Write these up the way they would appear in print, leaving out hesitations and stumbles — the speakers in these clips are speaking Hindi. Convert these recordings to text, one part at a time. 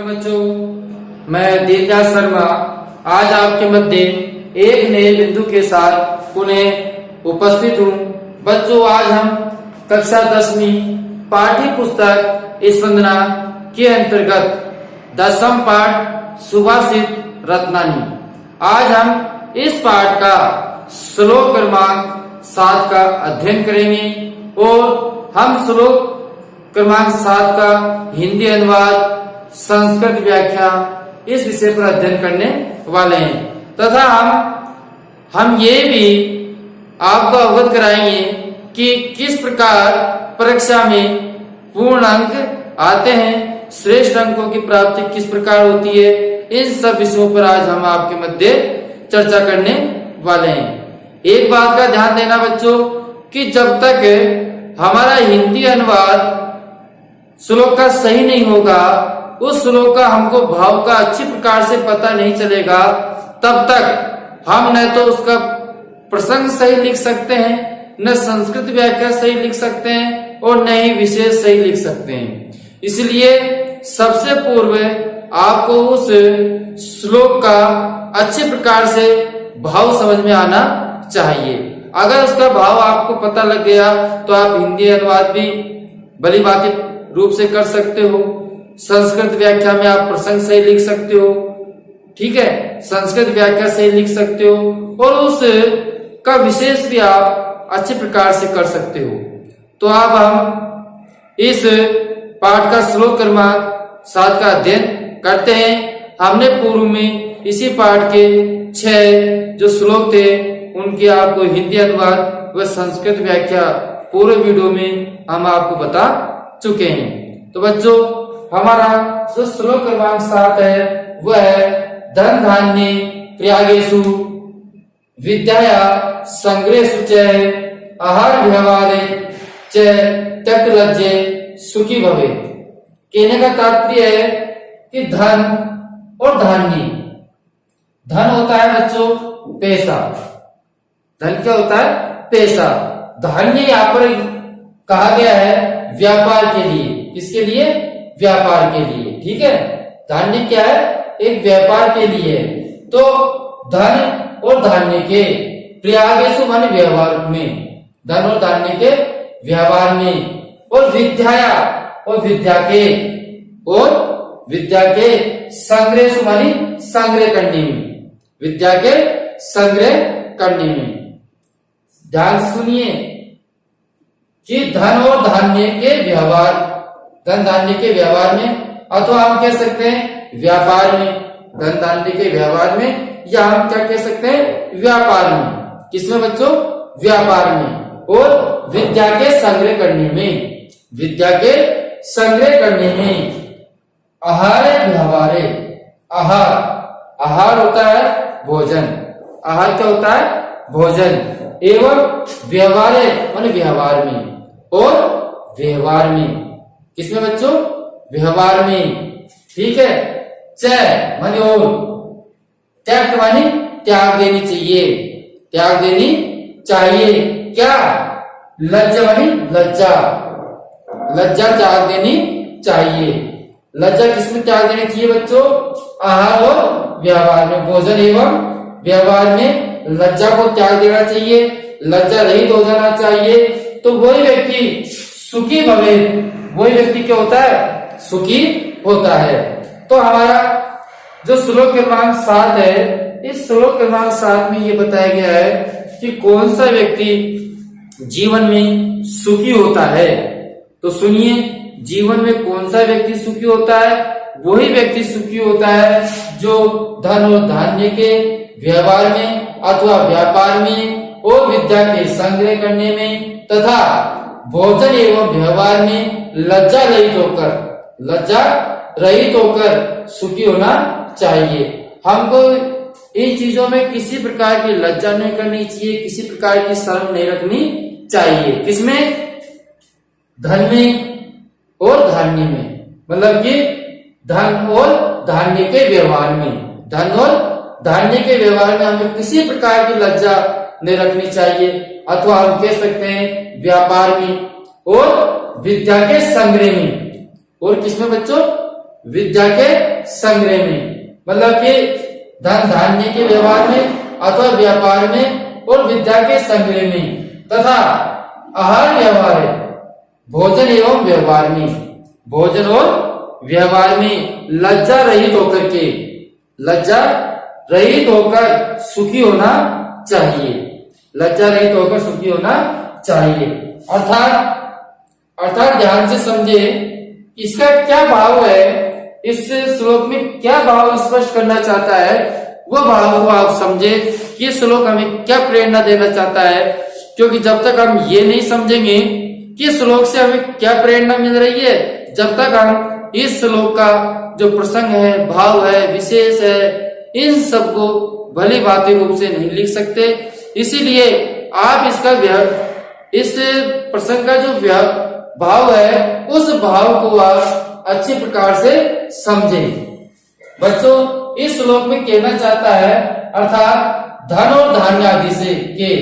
नमस्कार बच्चों, मैं दीनदयाल शर्मा आज आपके मध्य एक नए बिंदु के साथ पुनः उपस्थित हूँ। बच्चों, आज हम कक्षा 10वीं पाठ्य पुस्तक स्पंदना के अंतर्गत 10वां पाठ सुभाषित रत्नानी। आज हम इस पाठ का श्लोक क्रमांक 7 का अध्ययन करेंगे और हम श्लोक क्रमांक 7 का हिंदी अनुवाद, संस्कृत व्याख्या इस विषय पर अध्ययन करने वाले हैं तथा हम ये भी आपको अवगत कराएंगे कि किस प्रकार परीक्षा में पूर्ण अंक आते हैं, श्रेष्ठ अंकों की प्राप्ति किस प्रकार होती है। इन सब विषयों पर आज हम आपके मध्य चर्चा करने वाले हैं। एक बात का ध्यान देना बच्चों कि जब तक हमारा हिंदी अनुवाद श्लोक का सही नहीं होगा, उस श्लोक का हमको भाव का अच्छी प्रकार से पता नहीं चलेगा, तब तक हम न तो उसका प्रसंग सही लिख सकते हैं, न संस्कृत व्याख्या सही लिख सकते हैं और न ही विशेष सही लिख सकते हैं। इसलिए सबसे पूर्व आपको उस श्लोक का अच्छे प्रकार से भाव समझ में आना चाहिए। अगर उसका भाव आपको पता लग गया तो आप हिंदी अनुवाद भी भली भांति रूप से कर सकते हो, संस्कृत व्याख्या में आप प्रसंग सही लिख सकते हो, ठीक है, संस्कृत व्याख्या सही लिख सकते हो और उस का विशेष भी आप अच्छे प्रकार से कर सकते हो। तो अब हम इस पाठ का श्लोक क्रमांक 7 का अध्ययन करते हैं। हमने पूर्व में इसी पाठ के 6 जो श्लोक थे उनकी आपको हिंदी अनुवाद व संस्कृत व्याख्या पूरे वीडियो में हम आपको बता चुके हैं। तो बच्चों, हमारा जो श्लोक क्रमांक 7 है वह है धन धान्य प्रयागेषु विद्याया संग्रहेषु च आहार व्यवहारे च त्यक्त लज्जे सुखी भवे। कहने का तात्पर्य है कि धन और धान्य, धन होता है बच्चों पैसा, धन क्या होता है पैसा, धान्य यहाँ पर कहा गया है व्यापार के लिए। किसके लिए? व्यापार के लिए, ठीक है। धान्य क्या है? एक व्यापार के लिए। तो धन और धान्य के प्रयागेषु माने व्यवहार में, धन और धान्य के व्यवहार में, और विद्याया और विद्या के, और विद्या के संग्रहेषु माने संग्रह करने में, विद्या के संग्रह करने में। ध्यान सुनिए कि धन और धान्य के व्यवहार, धन धान्य के व्यवहार में, अथवा हम कह सकते हैं व्यापार में, धन धान्य के व्यवहार में, या हम क्या कह सकते हैं व्यापार में। किसमें बच्चों? व्यापार में। और विद्या के संग्रह करने में, विद्या के संग्रह करने में। आहार व्यवहारे, आहार, आहार होता है भोजन, आहार क्या होता है भोजन, एवं व्यवहारे माने व्यवहार में, और व्यवहार में, किसमें बच्चों? व्यवहार में, ठीक है। च माने और, त्याग माने त्याग देनी चाहिए, त्याग देनी चाहिए। क्या? लज्जा माने लज्जा, लज्जा त्याग देनी चाहिए। लज्जा किसमें त्याग देनी चाहिए बच्चों? आहार और व्यवहार में, भोजन एवं व्यवहार में लज्जा को त्याग देना चाहिए, लज्जा रहित हो जाना चाहिए। तो वही व्यक्ति सुखी भवे, वही व्यक्ति क्या होता है? सुखी होता है। तो हमारा जो श्लोक क्रमांक 7 है, इस श्लोक क्रमांक 7 में ये बताया गया है कि कौन सा व्यक्ति जीवन में सुखी होता है। तो सुनिए, जीवन में कौन सा व्यक्ति सुखी होता है? वही व्यक्ति सुखी होता है जो धन और धान्य के व्यवहार में अथवा व्यापार में और विद्या के संग्रह करने में तथा भोजन एवं व्यवहार में लज्जा रहित होकर, लज्जा रहित होकर सुखी होना चाहिए। हमको इन चीजों में किसी प्रकार की लज्जा नहीं करनी चाहिए, किसी प्रकार की शर्म नहीं रखनी चाहिए। किसमें? धन में और धान्य में, मतलब कि धन और धान्य के व्यवहार में, धन और धान्य के व्यवहार में हमें किसी प्रकार की लज्जा नहीं रखनी चाहिए, अथवा हम कह सकते हैं व्यापार में और विद्या के संग्रह में। और किसमें बच्चों? विद्या के संग्रह में, मतलब कि धन धान्य के व्यवहार में अथवा व्यापार में और विद्या के संग्रह में, तथा आहार व्यवहार है भोजन एवं व्यवहार में, भोजन और व्यवहार में लज्जा रहित होकर के, लज्जा रहित होकर सुखी होना चाहिए, लज्जा रहित होकर सुखी होना चाहिए। अर्थात ध्यान से समझे इसका क्या भाव है, इस श्लोक में क्या भाव स्पष्ट करना चाहता है, वो भाव को आप समझे कि ये श्लोक हमें क्या प्रेरणा देना चाहता है। क्योंकि जब तक हम ये नहीं समझेंगे कि श्लोक से हमें क्या प्रेरणा मिल रही है, जब तक हम इस श्लोक का जो प्रसंग है, भाव है, विशेष है, इन सबको भली भांति रूप से नहीं लिख सकते। इसीलिए आप इस प्रसंग का जो भाव है, उस भाव को आप अच्छी प्रकार से समझें। बच्चों, इस श्लोक में कहना चाहता है अर्थात धन और धान्य आदि से के,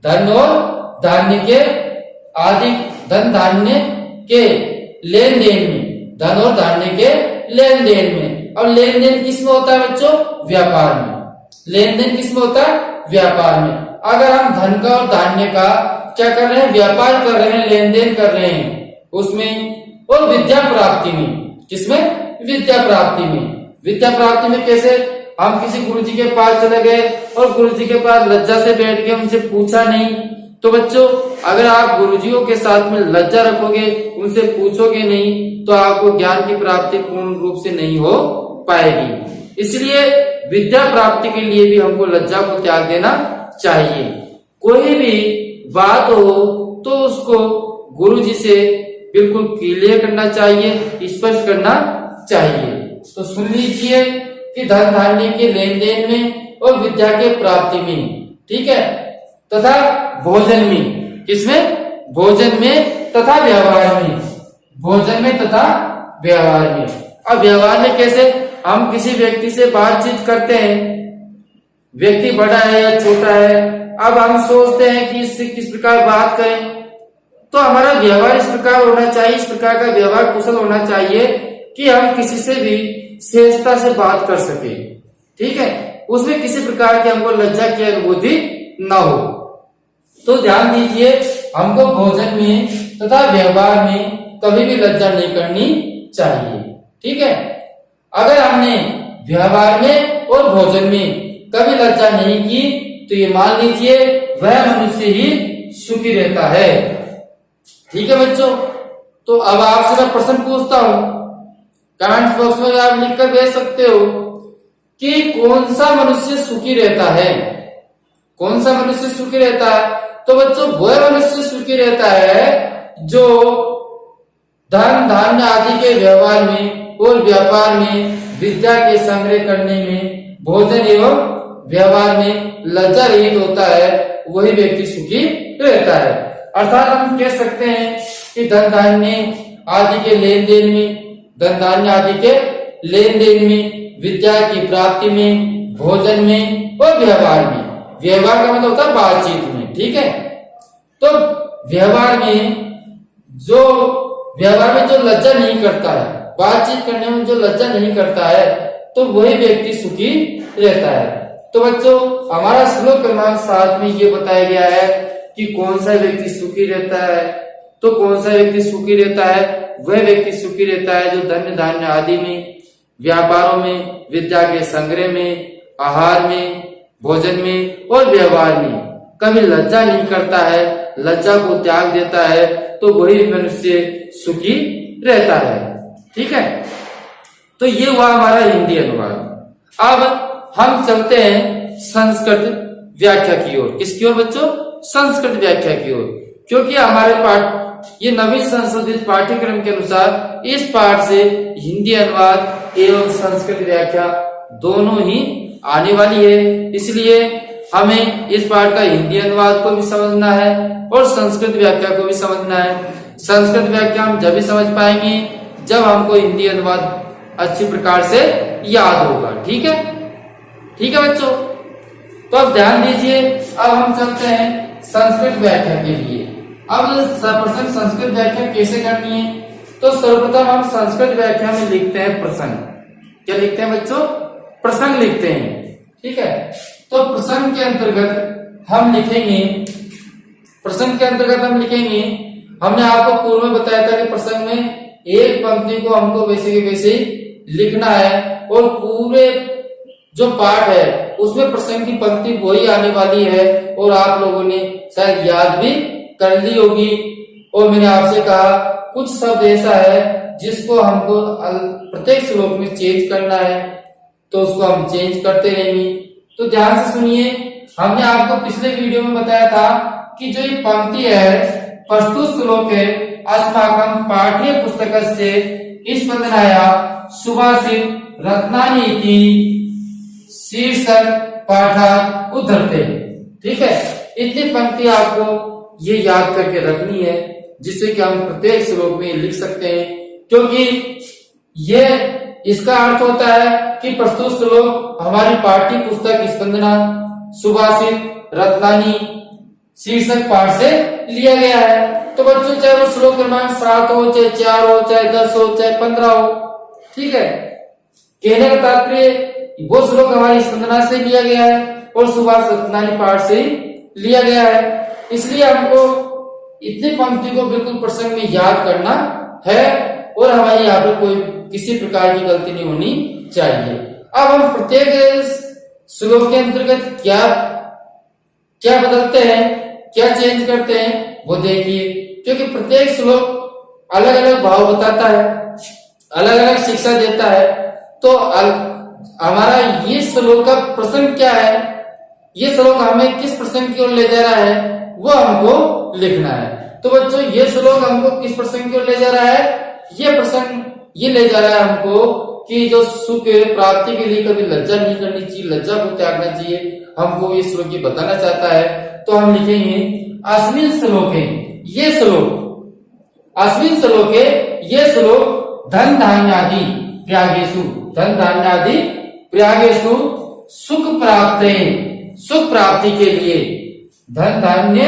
धन और धान्य के आदि, धन धान्य के लेन देन में, धन और धान्य के लेन देन में। और लेन देन किसमें होता है बच्चों? व्यापार में। लेन देन किसमें होता है? व्यापार में। अगर हम धन का और धान्य का क्या कर रहे हैं? व्यापार कर रहे हैं, लेन देन कर रहे हैं उसमें, और विद्या प्राप्ति में, किसमें? विद्या प्राप्ति में। विद्या प्राप्ति में कैसे? हम किसी गुरुजी के पास चले गए और गुरुजी के पास लज्जा से बैठ के उनसे पूछा नहीं, तो बच्चों अगर आप गुरुजियों के साथ में लज्जा रखोगे, उनसे पूछोगे नहीं, तो आपको ज्ञान की प्राप्ति पूर्ण रूप से नहीं हो पाएगी। इसलिए विद्या प्राप्ति के लिए भी हमको लज्जा को त्याग देना चाहिए। कोई भी बात हो तो उसको गुरुजी से बिल्कुल क्लियर करना चाहिए, स्पष्ट करना चाहिए। तो सुन लीजिए कि धन धान्य के लेन देन में और विद्या के प्राप्ति में, ठीक है, तथा भोजन में, किसमें? भोजन में तथा व्यवहार में, भोजन में तथा व्यवहार में। अब व्यवहार में कैसे? हम किसी व्यक्ति से बातचीत करते हैं, व्यक्ति बड़ा है या छोटा है, अब हम सोचते हैं कि इससे किस प्रकार बात करें, तो हमारा व्यवहार इस प्रकार होना चाहिए, इस प्रकार का व्यवहार कुशल होना चाहिए कि हम किसी से भी सहजता से बात कर सके, ठीक है, उसमें किसी प्रकार की हमको लज्जा की अनुभूति न हो। तो ध्यान दीजिए, हमको भोजन में तथा व्यवहार में कभी भी लज्जा नहीं करनी चाहिए, ठीक है। अगर हमने व्यवहार में और भोजन में कभी लज्जा नहीं की, तो ये मान लीजिए वह मनुष्य ही सुखी रहता है, ठीक है बच्चों। तो अब आपसे मैं प्रश्न पूछता हूं, कमेंट बॉक्स में आप लिखकर भेज सकते हो कि कौन सा मनुष्य सुखी रहता है, कौन सा मनुष्य सुखी रहता है। तो बच्चों वह मनुष्य सुखी रहता है जो धन धान्य आदि के व्यवहार में और व्यापार में, विद्या के संग्रह करने में, भोजन एवं व्यवहार में लज्जा रहित होता है, वही व्यक्ति सुखी रहता है। अर्थात हम कह सकते हैं कि धन धान्य आदि के लेन देन में, धन धान्य आदि के लेन देन में, विद्या की प्राप्ति में, भोजन में और व्यवहार में, व्यवहार का मतलब होता है बातचीत में, ठीक है। तो व्यवहार में जो लज्जा नहीं करता है, बातचीत करने में जो लज्जा नहीं करता है, तो वही व्यक्ति सुखी रहता है। तो बच्चों हमारा श्लोक क्रमांक 7 में ये बताया गया है कि कौन सा व्यक्ति सुखी रहता है। तो कौन सा व्यक्ति सुखी रहता है? वह व्यक्ति सुखी रहता है जो धन धान्य आदि में, व्यापारों में, विद्या के संग्रह में, आहार में, भोजन में और व्यवहार में कभी लज्जा नहीं करता है, लज्जा को त्याग देता है, तो वही मनुष्य सुखी रहता है, ठीक है। तो ये हुआ हमारा हिंदी अनुवाद। अब हम चलते हैं संस्कृत व्याख्या की ओर। किसकी ओर बच्चों? संस्कृत व्याख्या की ओर। क्योंकि हमारे ये नवीन संशोधित पाठ्यक्रम के अनुसार इस पाठ से हिंदी अनुवाद एवं संस्कृत व्याख्या दोनों ही आने वाली है, इसलिए हमें इस पाठ का हिंदी अनुवाद को भी समझना है और संस्कृत व्याख्या को भी समझना है। संस्कृत व्याख्या हम जब भी समझ पाएंगे जब हमको हिंदी अनुवाद अच्छी प्रकार से याद होगा, ठीक है, ठीक है बच्चों। तो अब ध्यान दीजिए, अब हम चलते हैं संस्कृत व्याख्या के लिए। अब प्रश्न संस्कृत व्याख्या कैसे करनी है तो सर्वप्रथम हम संस्कृत व्याख्या में लिखते हैं प्रसंग। क्या लिखते हैं बच्चों? प्रसंग लिखते हैं। ठीक है, तो प्रसंग के अंतर्गत हम लिखेंगे, हमने आपको पूर्व में बताया था कि प्रसंग में एक पंक्ति को हमको वैसे के वैसे ही लिखना है और पूरे जो पाठ है उसमें प्रसंग की पंक्ति वही आने वाली है और आप लोगों ने शायद याद भी कर ली होगी। और मैंने आपसे कहा कुछ शब्द ऐसा है जिसको हमको प्रत्येक श्लोक में चेंज करना है, तो उसको हम चेंज करते रहेंगे। तो ध्यान से सुनिए, हमने आपको पिछले वीडियो में बताया था कि जो ये पंक्ति है प्रस्तुत श्लोक है अस्माकं पाठ्य पुस्तकस्य स्पंदनाया सुभाषित रत्नानीति शीर्षक पाठात् उद्धरते। ठीक है, इतनी पंक्ति आपको ये याद करके रखनी है जिससे कि हम प्रत्येक श्लोक में लिख सकते हैं, क्योंकि ये इसका अर्थ होता है कि प्रस्तुत श्लोक हमारी पाठ्य पुस्तक स्पंदना सुभाषित रत्नानी शीर्षक पाठ से लिया गया है। तो बच्चों चाहे वो श्लोक क्रमांक 7 हो, चाहे 4 हो, चाहे 10 हो, चाहे 15 हो, ठीक है, कहने का तात्पर्य वो श्लोक हमारी स्पंदना से लिया गया है और सुभाष रत्नानी पाठ से लिया गया है। इसलिए हमको इतनी पंक्ति को बिल्कुल प्रसंग में याद करना है और हमारी यहाँ पर कोई किसी प्रकार की गलती नहीं होनी चाहिए। अब हम प्रत्येक श्लोक के अंतर्गत क्या क्या बदलते हैं, क्या चेंज करते हैं वो देखिए, क्योंकि प्रत्येक श्लोक अलग अलग भाव बताता है, अलग अलग शिक्षा देता है। तो हमारा ये श्लोक का प्रसंग क्या है, ये श्लोक हमें किस प्रसंग की ओर ले जा रहा है वो हमको लिखना है। तो बच्चों ये श्लोक हमको किस प्रसंग की ओर ले जा रहा है, ये प्रसंग ये ले जा रहा है हमको कि जो सुख प्राप्ति के लिए कभी लज्जा नहीं करनी चाहिए, लज्जा को त्यागना चाहिए, हमको ये श्लोक ये बताना चाहता है। तो हम लिखेंगे अस्मिन् श्लोके ये श्लोक, अस्मिन् श्लोके ये श्लोक धन धान्यादि प्रयागेषु, धन धान्यादि प्रयागेषु सुख प्राप्ते, सुख प्राप्ति के लिए धन धान्य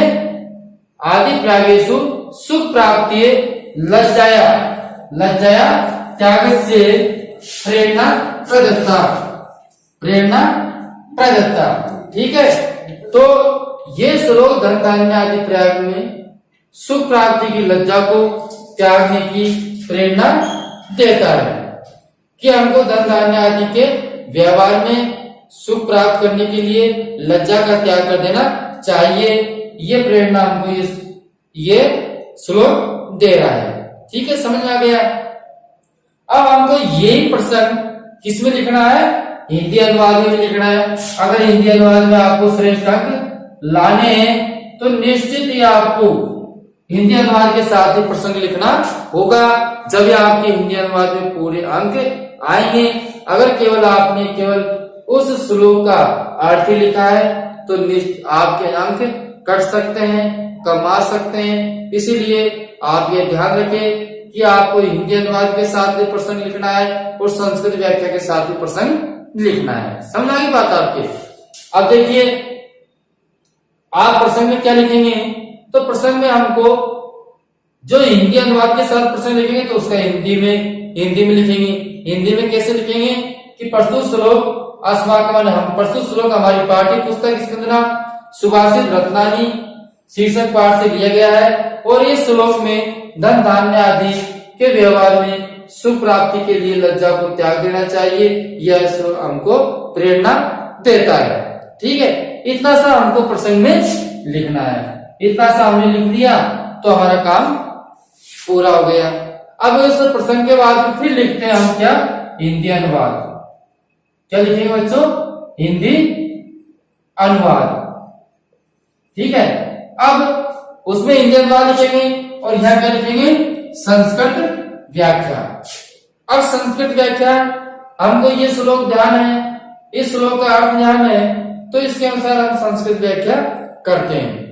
आदि प्रयागेषु सुख प्राप्ति लज्जाया, लज्जाया त्याग से प्रेरणा प्रदत्ता, प्रेरणा प्रदत्ता। ठीक है, तो ये श्लोक धन धान्य आदि प्रयाग में सुख प्राप्ति की लज्जा को त्यागने की प्रेरणा देता है कि हमको धन धान्य आदि के व्यवहार में सुख प्राप्त करने के लिए लज्जा का त्याग कर देना चाहिए। ये प्रेरणा हमको ये श्लोक दे रहा है। ठीक है, समझ में आ गया। अब हमको यही प्रसंग किसमें लिखना है, हिंदी अनुवाद में लिखना है। अगर हिंदी अनुवाद में आपको श्रेष्ठ अंक लाने हैं तो निश्चित ही आपको हिंदी अनुवाद के साथ ही प्रसंग लिखना होगा, जब आपके हिंदी अनुवाद में पूरे अंक आएंगे। अगर केवल आपने केवल उस श्लोक का अर्थ लिखा है तो आपके अंक कट सकते हैं, कमा सकते हैं। इसीलिए आप ये ध्यान रखें कि आपको हिंदी अनुवाद के साथ भी प्रसंग लिखना है और संस्कृत व्याख्या के साथ भी प्रसंग लिखना है। समझ आ गई बात आपके। अब देखिए आप प्रसंग में क्या लिखेंगे, तो प्रसंग में हमको जो हिंदी अनुवाद के साथ प्रसंग लिखेंगे तो उसका हिंदी में लिखेंगे। हिंदी में कैसे लिखेंगे कि प्रस्तुत श्लोक अस्माकं, हम प्रस्तुत श्लोक हमारी पाठ्य पुस्तक स्पंदना सुभाषित रत्नानी शीर्षक पाठ से लिया गया है और इस श्लोक में धन धान्य आदि के व्यवहार में सुख प्राप्ति के लिए लज्जा को त्याग देना चाहिए। यह श्लोक हमको प्रेरणा देता है। ठीक है, इतना सा हमको प्रसंग में लिखना है। इतना सा हमने लिख दिया तो हमारा काम पूरा हो गया। अब इस प्रसंग के बाद फिर लिखते हैं हम क्या, हिंदी अनुवाद। क्या लिखेंगे बच्चों, हिंदी अनुवाद। ठीक है, अब उसमें हिंदी अनुवाद लिखेंगे और यहाँ क्या लिखेंगे, संस्कृत व्याख्या। अब संस्कृत व्याख्या हमको ये श्लोक ध्यान है, इस श्लोक का अर्थ ध्यान है, तो इसके अनुसार हम संस्कृत व्याख्या करते हैं।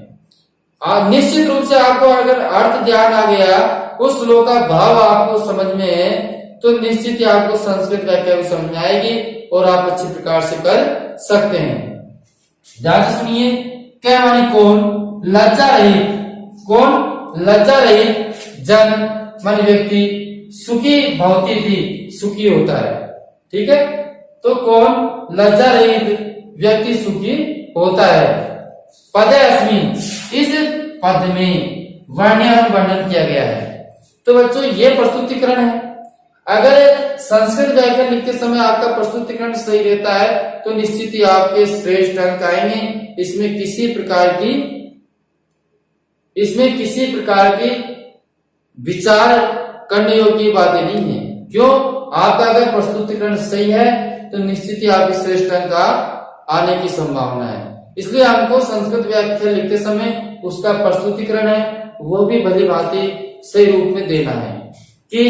निश्चित रूप से आपको अगर अर्थ ध्यान आ गया, उस श्लोक का भाव आपको समझ में है, तो निश्चित ही आपको संस्कृत व्याख्या भी समझ में आएगी और आप अच्छी प्रकार से कर सकते हैं। ध्यान से सुनिए, क्या मानी कौन, लज्जा रहित, कौन लज्जा रहित जन मान व्यक्ति सुखी भवती थी, सुखी होता है। ठीक है, तो कौन लज्जा रहित व्यक्ति सुखी होता है। पदे अस्मिन, इस पद में वर्णन किया गया है। तो बच्चों ये प्रस्तुतिकरण है। अगर संस्कृत व्याकरण लिखते समय आपका प्रस्तुतिकरण सही रहता है तो निश्चित ही आपके श्रेष्ठ अंक आएंगे। इसमें किसी प्रकार की विचार करने योग्य बातें नहीं है। क्यों? आपका अगर प्रस्तुतिकरण सही है तो निश्चित ही आपके श्रेष्ठ अंक आने की संभावना है। इसलिए हमको संस्कृत व्याकरण लिखते समय उसका प्रस्तुतिकरण है वो भी भली भांति सही रूप में देना है कि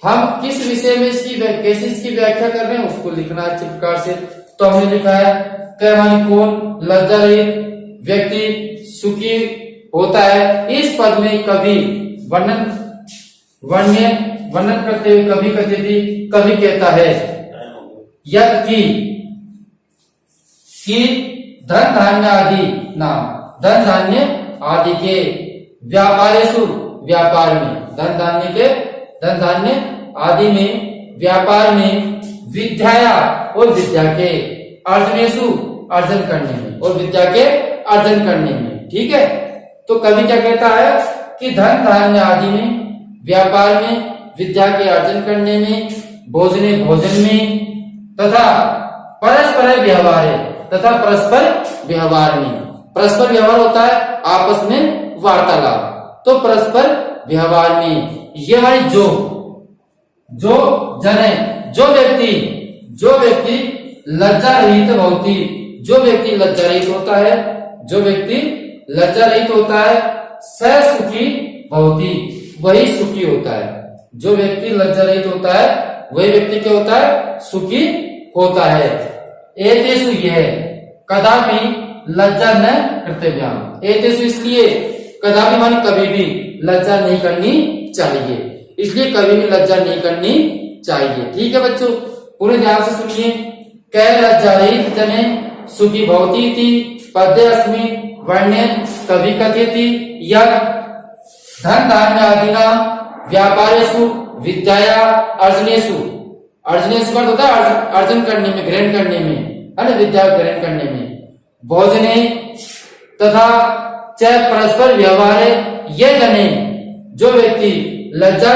हम किस विषय में कैसे इसकी व्याख्या कर रहे हैं उसको लिखना अच्छे प्रकार से। तो हमने लिखा है कौन लज्जा रहित व्यक्ति सुखी होता है। इस पद में कवि वर्णन करते हुए कवि कहता है यदि कि धन धान्य आदि नाम, धन धान्य आदि के व्यापारेषु, व्यापार में, धन धान्य आदि में, व्यापार में, विद्याया और विद्या के, अर्जनेषु अर्जन करने में, और विद्या के अर्जन करने में। ठीक है, तो कवि क्या कहता है कि धन धान्य आदि में, व्यापार में, विद्या के अर्जन करने में, भोजन में, तथा परस्पर व्यवहार में। परस्पर व्यवहार होता है आपस में वार्तालाप, तो परस्पर व्यवहार में ये हमारी जो व्यक्ति लज्जा रहित भवती, जो व्यक्ति लज्जा रहित होता है स सुखी भवती, वही सुखी होता है। जो व्यक्ति लज्जा रहित होता है वही व्यक्ति क्या होता है? सुखी होता है। एतेषु, यह कदापि लज्जा न कर्तव्याम। एतेषु इसलिए, कदापि माने कभी भी, लज्जा नहीं करनी चाहिए। इसलिए कभी भी लज्जा नहीं करनी चाहिए। ठीक है बच्चों, पूरे ध्यान से सुनिए। कै लज्जा रहित जने सुखी भवती थी पद्य अस्मिन् वर्ण्यन कवि कथयति यत् धन धान्य आदिना व्यापारेषु विद्याया अर्जनेषु का होता है अर्जन करने में, ग्रहण करने में, है ना, विद्या ग्रहण करने में, भोजने तथा च परस्पर व्यवहार, ये जने, जो व्यक्ति लज्जा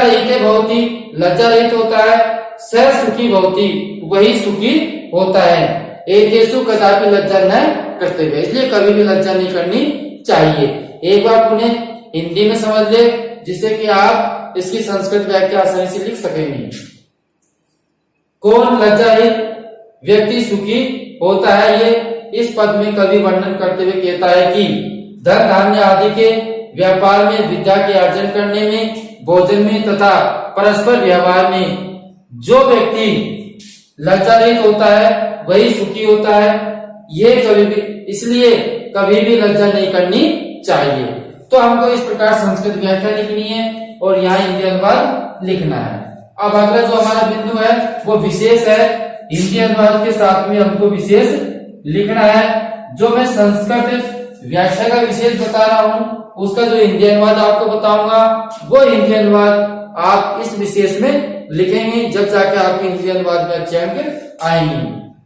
रहित होता है स सुखी भवती, वही सुखी होता है। एतेषु कदापि लज्जा न करते हुए, इसलिए कभी भी लज्जा नहीं करनी चाहिए। एक बार पुनः हिंदी में समझ ले जिससे कि आप इसकी संस्कृत व्याख्या आसानी से लिख सकेंगे। कौन लज्जा रहित व्यक्ति सुखी होता है, ये इस पद में कवि वर्णन करते हुए कहता है कि धन धान्य आदि के व्यापार में, विद्या के अर्जन करने में, भोजन में तथा परस्पर व्यवहार में जो व्यक्ति लज्जा रहित होता है वही सुखी होता है। ये कभी भी, इसलिए कभी भी लज्जा नहीं करनी चाहिए। तो हमको इस प्रकार संस्कृत व्याख्या लिखनी है और यहाँ हिंदी अनुवाद लिखना है। अब अगला जो हमारा बिंदु है वो विशेष है। हिंदी अनुवाद के साथ में हमको विशेष लिखना है। जो मैं संस्कृत व्याख्या का विशेष बता रहा हूँ उसका जो हिंदी अनुवाद आपको बताऊंगा वो हिंदी अनुवाद आप इस विशेष में लिखेंगे, जब जाके आपके हिंदी अनुवाद में अच्छे अंक आएंगे।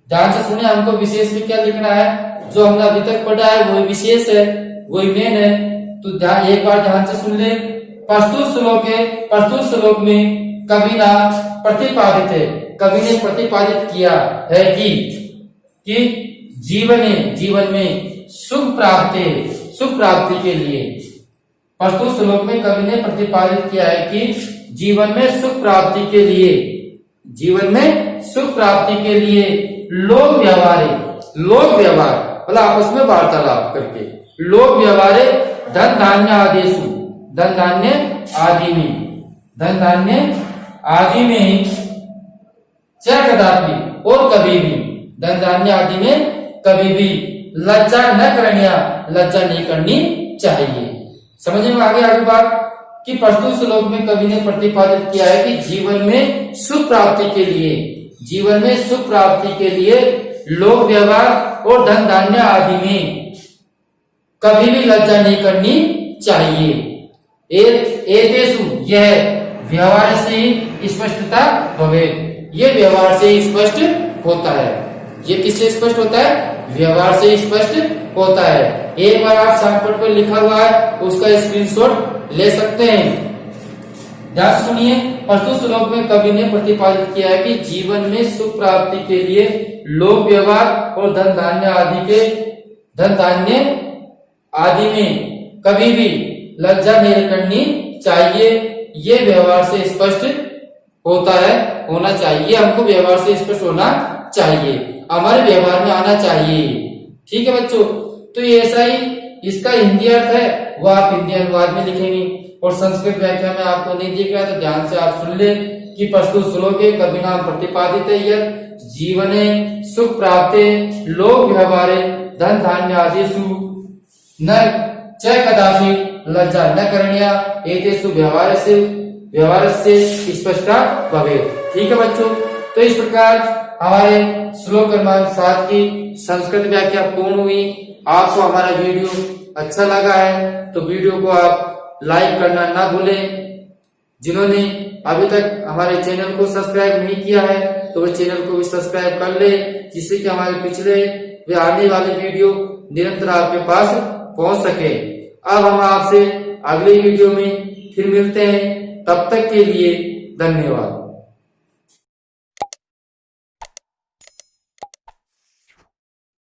ध्यान से सुने, हमको विशेष में क्या लिखना है। जो हमने अभी तक पढ़ा है वही विशेष है, वही मेन है। तो एक बार ध्यान से सुन ले। प्रस्तुत श्लोक में कवि ना प्रतिपादित है, कवि ने प्रतिपादित किया है कि जीवन में सुख प्राप्ति के लिए, प्रस्तुत श्लोक में कवि ने प्रतिपादित किया है कि जीवन में सुख प्राप्ति के लिए लोक व्यवहार मतलब आपस में वार्तालाप करके, लोक व्यवहार धन धान्य आदि में च कदापि, और कभी भी, धन धान्य आदि में कभी भी लज्जा नहीं करनी चाहिए। समझ में आगे बात कि प्रस्तुत श्लोक में कवि ने प्रतिपादित किया है कि जीवन में सुख प्राप्ति के लिए लोक व्यवहार और धन धान्य आदि में कभी भी लज्जा नहीं करनी चाहिए। एतेषु, यह व्यवहार से स्पष्टता भवेत्। ये व्यवहार से स्पष्ट होता है। ये किससे स्पष्ट होता है? व्यवहार से स्पष्ट होता है। एक बार आप शॉर्टकट पर लिखा हुआ है उसका स्क्रीनशॉट ले सकते हैं। ध्यान से सुनिए, प्रस्तुत श्लोक में कवि ने प्रतिपादित किया है कि जीवन में सुख प्राप्ति के लिए लोक व्यवहार और धन धान्य आदि में कभी भी लज्जा नहीं करनी चाहिए। ये व्यवहार से स्पष्ट होना चाहिए। हमको व्यवहार से स्पष्ट होना चाहिए, हमारे व्यवहार में आना चाहिए। ठीक है बच्चों, तो ये ऐसा ही इसका हिंदी अर्थ है वो आप हिंदी अनुवाद में लिखेंगे और संस्कृत व्याख्या में आपको नहीं दिख रहा है तो ध्यान से आप सुन ले कि प्रस्तुत श्लोक के कवि नाम प्रतिपादित है यह जीवने सुख प्राप्ते लोक व्यवहारे धन धान्य आदिषु न च कदापि लज्जा न करणीया एतेषु व्यवहार से स्पष्टता भवेत्। ठीक है बच्चों, तो इस प्रकार हमारे श्लोक क्रमांक 7 की संस्कृत व्याख्या पूर्ण हुई। आपको हमारा वीडियो अच्छा लगा है तो वीडियो को आप लाइक करना ना भूलें। जिन्होंने अभी तक हमारे चैनल को सब्सक्राइब नहीं किया है तो वो चैनल को भी सब्सक्राइब कर ले, जिससे कि हमारे पिछले वे आने वाले वीडियो निरंतर आपके पास पहुंच सके। अब हम आपसे अगले वीडियो में फिर मिलते हैं, तब तक के लिए धन्यवाद।